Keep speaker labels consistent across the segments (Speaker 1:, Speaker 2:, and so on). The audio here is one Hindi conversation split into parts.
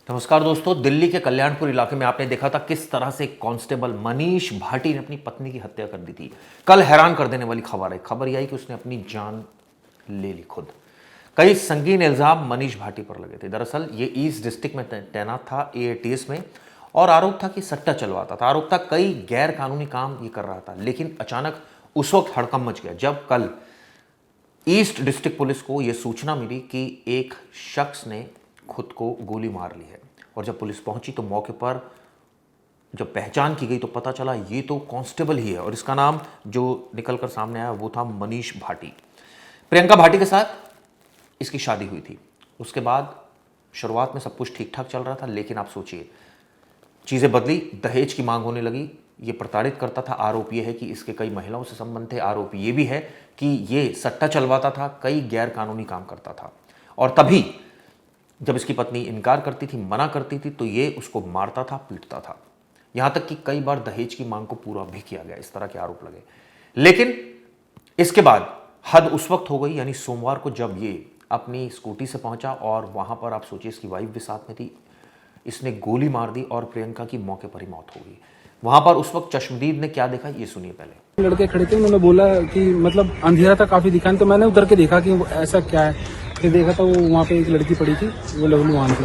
Speaker 1: नमस्कार दोस्तों, दिल्ली के कल्याणपुर इलाके में आपने देखा था किस तरह से कांस्टेबल मनीष भाटी ने अपनी पत्नी की हत्या कर दी थी। कल हैरान कर देने वाली खबर है। खबर यह आई कि उसने अपनी जान ले ली खुद। कई संगीन इल्जाम मनीष भाटी पर लगे थे। दरअसल ये ईस्ट डिस्ट्रिक्ट में तैनात था एएटीएस में और आरोप था कि सट्टा चलवाता था। आरोप था कई गैर कानूनी काम ये कर रहा था। लेकिन अचानक उस वक्त हड़कंप मच गया जब कल ईस्ट डिस्ट्रिक्ट पुलिस को यह सूचना मिली कि एक शख्स ने खुद को गोली मार ली है। और जब पुलिस पहुंची तो मौके पर जब पहचान की गई तो पता चला ये तो कांस्टेबल ही है और इसका नाम जो निकलकर सामने आया वो था मनीष भाटी। प्रियंका भाटी के साथ इसकी शादी हुई थी। उसके बाद शुरुआत में सब कुछ ठीक ठाक चल रहा था, लेकिन आप सोचिए चीजें बदली। दहेज की मांग होने लगी। ये प्रताड़ित करता था। आरोप ये है कि इसके कई महिलाओं से संबंध थे। आरोप ये भी है कि ये सट्टा चलवाता था, कई गैर कानूनी काम करता था। और तभी जब इसकी पत्नी इनकार करती थी, मना करती थी, तो ये उसको मारता था, पीटता था। यहां तक कि कई बार दहेज की मांग को पूरा भी किया गया। इस तरह के आरोप लगे। लेकिन इसके बाद हद उस वक्त हो गई, यानी सोमवार को जब ये अपनी स्कूटी से पहुंचा और वहां पर आप सोचिए इसकी वाइफ भी साथ में थी। इसने गोली मार दी और प्रियंका की मौके पर ही मौत हो गई। वहां पर उस वक्त चश्मदीद ने क्या देखा ये सुनिए पहले।
Speaker 2: लड़के खड़े थे, उन्होंने बोला कि मतलब अंधेरा था काफी दिखा, तो मैंने उधर के देखा कि ऐसा क्या है। फिर देखा तो वहाँ पे एक लड़की पड़ी थी, वो लवलू वहां थी।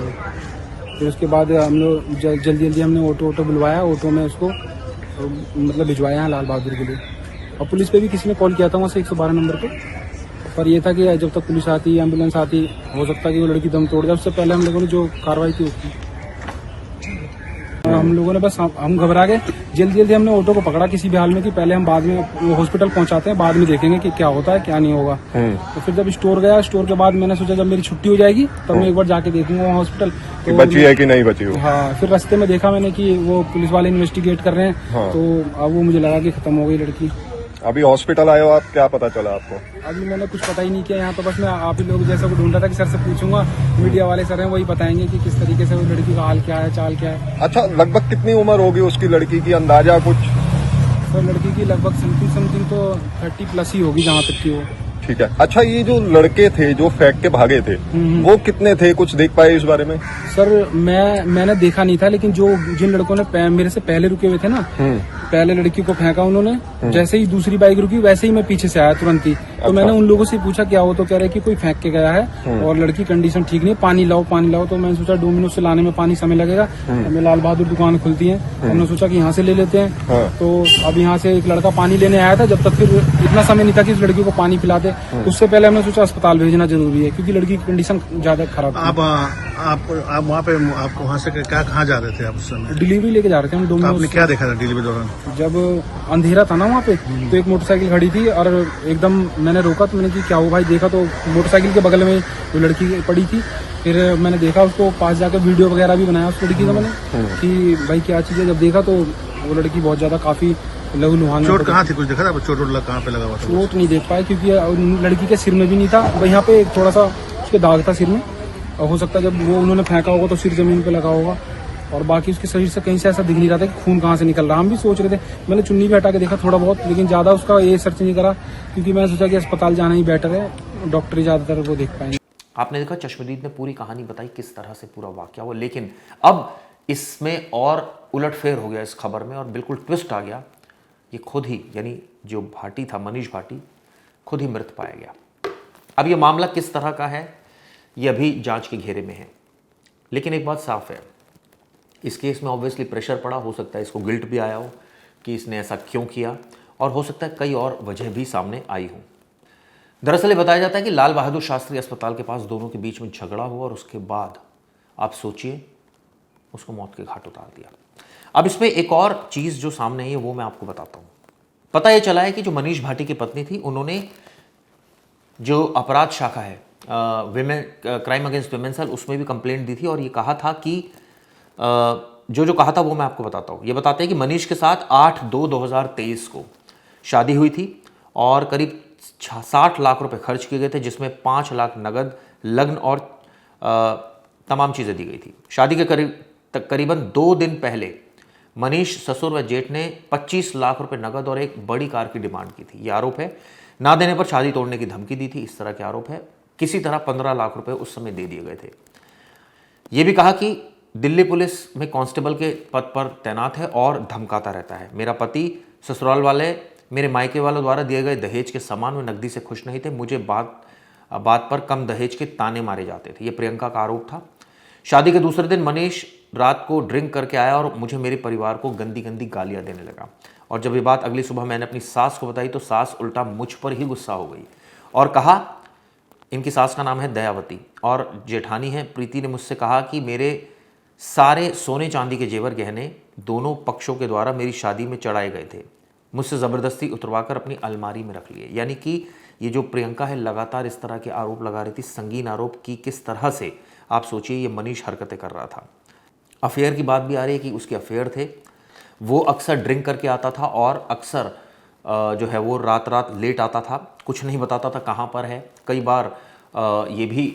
Speaker 2: फिर उसके बाद हम लोग जल्दी जल्दी हमने ऑटो बुलवाया, ऑटो में उसको मतलब भिजवाया है लाल बहादुर के लिए। और पुलिस पे भी किसी ने कॉल किया था वहाँ से 112 नंबर पे। पर ये था कि जब तक पुलिस आती, एम्बुलेंस आती, हो सकता है कि वो लड़की दम तोड़ जाए। उससे पहले हम लोगों ने जो कार्रवाई की उसकी हम लोगों ने बस हम घबरा गए। जल्दी जल्दी हमने ऑटो को पकड़ा किसी भी हाल में कि पहले हम बाद में हॉस्पिटल पहुंचाते हैं, बाद में देखेंगे कि क्या होता है क्या नहीं होगा। तो फिर जब स्टोर गया, स्टोर के बाद मैंने सोचा जब मेरी छुट्टी हो जाएगी तब मैं एक बार जाके देखूंगा वहाँ हॉस्पिटल
Speaker 3: तो बची है कि नहीं बची हो।
Speaker 2: हाँ, फिर रास्ते में देखा मैंने कि वो पुलिस वाले इन्वेस्टिगेट कर रहे हैं। हाँ। तो अब वो मुझे लगा कि खत्म हो गई लड़की।
Speaker 3: अभी हॉस्पिटल आए हो आप, क्या पता चला आपको?
Speaker 2: अभी मैंने कुछ पता ही नहीं किया यहाँ, तो बस मैं आप ही लोग जैसा को ढूंढ रहा था कि सर से पूछूंगा। मीडिया वाले सर हैं, वही बताएंगे कि किस तरीके से वो लड़की का हाल क्या है, चाल क्या है।
Speaker 3: अच्छा, लगभग कितनी उम्र होगी उसकी लड़की की, अंदाजा कुछ?
Speaker 2: सर लड़की की लगभग समथिंग तो 30+ ही होगी जहाँ तक की वो।
Speaker 3: ठीक है। अच्छा, ये जो लड़के थे जो फेंक के भागे थे वो कितने थे, कुछ देख पाए इस बारे में?
Speaker 2: सर मैंने देखा नहीं था, लेकिन जिन लड़कों ने मेरे से पहले रुके हुए थे ना, पहले लड़की को फेंका उन्होंने, जैसे ही दूसरी बाइक रुकी वैसे ही मैं पीछे से आया तुरंत ही। तो मैंने उन लोगों से पूछा क्या हो, तो कह रहे कि कोई फेंक के गया है और लड़की कंडीशन ठीक नहीं है, पानी लाओ पानी लाओ। तो मैंने सोचा डोमिनोज से लाने में पानी समय लगेगा, हमें लाल बहादुर दुकान खुलती है, हमने सोचा कि यहाँ से ले लेते हैं। तो अब यहाँ से एक लड़का पानी लेने आया था, जब तक फिर इतना समय नहीं था कि उस लड़की को पानी पिला दे। उससे पहले हमने सोचा अस्पताल भेजना जरूरी है क्योंकि लड़की की कंडीशन ज्यादा खराब थी।
Speaker 4: आप वहाँ पे आप वहाँ से क्या कहाँ जा रहे थे आप उस समय?
Speaker 2: डिलीवरी लेके जा रहे थे हम डोमिनोज।
Speaker 4: आपने क्या देखा था डिलीवरी दौरान?
Speaker 2: जब अंधेरा था ना वहाँ पे, तो एक मोटरसाइकिल खड़ी थी और एकदम मैंने रोका, तो मैंने कि क्या हो भाई, देखा तो मोटरसाइकिल के बगल में वो लड़की पड़ी थी। फिर मैंने देखा उसको, पास जाकर वीडियो वगैरह भी बनाया उस लड़की का मैंने कि भाई क्या चीज है। जब देखा तो वो लड़की बहुत ज्यादा काफी लहू लुहान।
Speaker 4: चोट कहाँ थी, कुछ देखा था? चोट कहाँ पे लगा हुआ था?
Speaker 2: चोट नहीं देख पाया क्योंकि लड़की के सिर में भी नहीं था, यहाँ पे एक थोड़ा सा उसके दाग था सिर में। हो सकता है जब वो उन्होंने फेंका होगा तो सिर जमीन पे लगा होगा, और बाकी उसके शरीर से कहीं से ऐसा दिख नहीं रहा था कि खून कहाँ से निकल रहा। हम भी सोच रहे थे, मैंने चुन्नी भी हटा के देखा थोड़ा बहुत, लेकिन ज्यादा उसका ये सर्च नहीं करा क्योंकि मैंने सोचा कि अस्पताल जाना ही बेटर है, डॉक्टर ही ज्यादातर वो देख पाएंगे।
Speaker 1: आपने देखा चश्मदीद ने पूरी कहानी बताई किस तरह से पूरा वाकया हुआ। लेकिन अब इसमें और उलटफेर हो गया इस खबर में और बिल्कुल ट्विस्ट आ गया। ये खुद ही, यानी जो भाटी था मनीष भाटी, खुद ही मृत पाया गया। अब ये मामला किस तरह का है ये अभी जांच के घेरे में है। लेकिन एक बात साफ है, इस केस में ऑब्वियसली प्रेशर पड़ा। हो सकता है इसको गिल्ट भी आया हो कि इसने ऐसा क्यों किया, और हो सकता है कई और वजह भी सामने आई हो। दरअसल ये बताया जाता है कि लाल बहादुर शास्त्री अस्पताल के पास दोनों के बीच में झगड़ा हुआ और उसके बाद आप सोचिए उसको मौत के घाट उतार दिया। अब इसमें एक और चीज़ जो सामने आई है वो मैं आपको बताता हूँ। पता यह चला है कि जो मनीष भाटी की पत्नी थी, उन्होंने जो अपराध शाखा है women crime against women cell, उसमें भी कंप्लेंट दी थी और ये कहा था कि जो कहा था वो मैं आपको बताता हूँ। ये बताते हैं कि मनीष के साथ 8/2/2023 को शादी हुई थी और करीब 60 लाख रुपए खर्च किए गए थे, जिसमें 5 लाख नगद, लग्न और तमाम चीज़ें दी गई थी। शादी के करीबन 2 दिन पहले मनीष ससुर व जेठ ने 25 लाख रुपए नगद और एक बड़ी कार की डिमांड की थी। यह आरोप है। ना देने पर शादी तोड़ने की धमकी दी थी, इस तरह के आरोप है। किसी तरह 15 लाख रुपए उस समय दे दिए गए थे। यह भी कहा कि दिल्ली पुलिस में कांस्टेबल के पद पर तैनात है और धमकाता रहता है। मेरा पति ससुराल वाले मेरे मायके वालों द्वारा दिए गए दहेज के सामान में नकदी से खुश नहीं थे। मुझे बात पर कम दहेज के ताने मारे जाते थे। ये प्रियंका का आरोप था। शादी के दूसरे दिन मनीष रात को ड्रिंक करके आया और मुझे मेरे परिवार को गंदी गंदी गालियां देने लगा। और जब ये बात अगली सुबह मैंने अपनी सास को बताई तो सास उल्टा मुझ पर ही गुस्सा हो गई और कहा, इनकी सास का नाम है दयावती और जेठानी है प्रीति ने मुझसे कहा कि मेरे सारे सोने चांदी के जेवर गहने दोनों पक्षों के द्वारा मेरी शादी में चढ़ाए गए थे, मुझसे ज़बरदस्ती उतरवाकर अपनी अलमारी में रख लिए। यानी कि ये जो प्रियंका है लगातार इस तरह के आरोप लगा रही थी, संगीन आरोप की किस तरह से आप सोचिए ये मनीष हरकतें कर रहा था। अफेयर की बात भी आ रही है कि उसके अफेयर थे। वो अक्सर ड्रिंक करके आता था और अक्सर जो है वो रात रात लेट आता था, कुछ नहीं बताता था कहाँ पर है। कई बार ये भी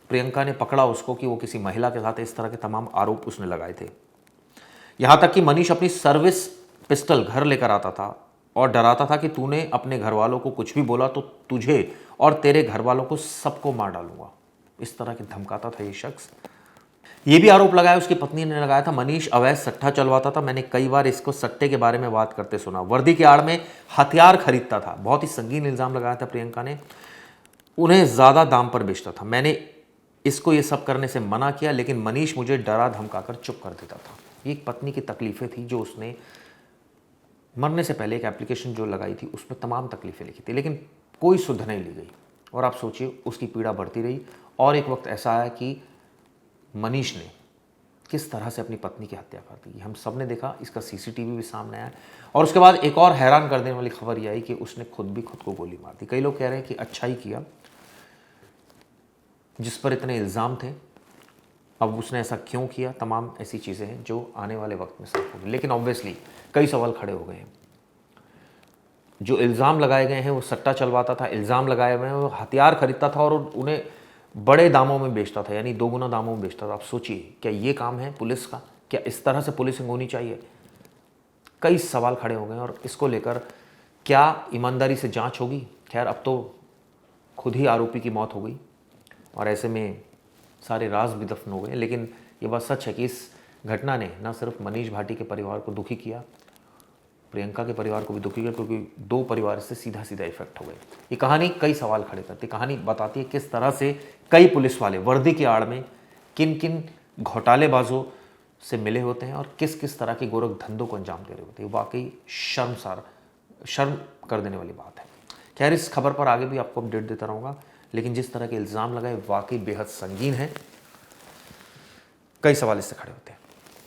Speaker 1: प्रियंका ने पकड़ा उसको कि वो किसी महिला के साथ, इस तरह के तमाम आरोप उसने लगाए थे। यहाँ तक कि मनीष अपनी सर्विस पिस्टल घर लेकर आता था और डराता था कि तूने अपने घर वालों को कुछ भी बोला तो तुझे और तेरे घर वालों को सबको मार डालूंगा। इस तरह की धमकाता था ये शख्स। ये भी आरोप लगाया, उसकी पत्नी ने लगाया था, मनीष अवैध सट्टा चलवाता था। मैंने कई बार इसको सट्टे के बारे में बात करते सुना। वर्दी की आड़ में हथियार खरीदता था। बहुत ही संगीन इल्जाम लगाया था प्रियंका ने। उन्हें ज़्यादा दाम पर बेचता था। मैंने इसको ये सब करने से मना किया लेकिन मनीष मुझे डरा धमकाकर चुप कर देता था। ये एक पत्नी की तकलीफ़ें थी जो उसने मरने से पहले एक एप्लीकेशन जो लगाई थी उसमें तमाम तकलीफ़ें लिखी थी, लेकिन कोई सुध नहीं ली गई। और आप सोचिए उसकी पीड़ा बढ़ती रही और एक वक्त ऐसा आया कि मनीष ने किस तरह से अपनी पत्नी की हत्या कर दी। हम सब ने देखा, इसका सीसीटीवी भी सामने आया। और उसके बाद एक और हैरान कर देने वाली खबर यह आई कि उसने खुद को गोली मार दी। कई लोग कह रहे हैं कि अच्छा ही किया, जिस पर इतने इल्ज़ाम थे, अब उसने ऐसा क्यों किया। तमाम ऐसी चीज़ें हैं जो आने वाले वक्त में साफ होंगी। लेकिन ऑब्वियसली कई सवाल खड़े हो गए हैं। जो इल्ज़ाम लगाए गए हैं वो सट्टा चलवाता था, इल्ज़ाम लगाए हुए हैं वो हथियार खरीदता था और उन्हें बड़े दामों में बेचता था, यानी 2 गुना दामों में बेचता था। आप सोचिए क्या ये काम है पुलिस का? क्या इस तरह से पुलिसिंग होनी चाहिए? कई सवाल खड़े हो गए और इसको लेकर क्या ईमानदारी से जांच होगी? खैर अब तो खुद ही आरोपी की मौत हो गई और ऐसे में सारे राज भी दफन हो गए। लेकिन ये बात सच है कि इस घटना ने न सिर्फ मनीष भाटी के परिवार को दुखी किया, प्रियंका के परिवार को भी दुखी किया, क्योंकि 2 परिवार से सीधा इफेक्ट हो गए। ये कहानी कई सवाल खड़े करती है। कहानी बताती है किस तरह से कई पुलिस वाले वर्दी की आड़ में किन किन घोटालेबाजों से मिले होते हैं और किस किस तरह के गोरख धंधों को अंजाम दे रहे होते हैं। वाकई शर्म कर देने वाली बात है। खैर इस खबर पर आगे भी आपको अपडेट देता रहूँगा, लेकिन जिस तरह के इल्ज़ाम लगाए वाकई बेहद संगीन है। कई सवाल इससे खड़े होते हैं।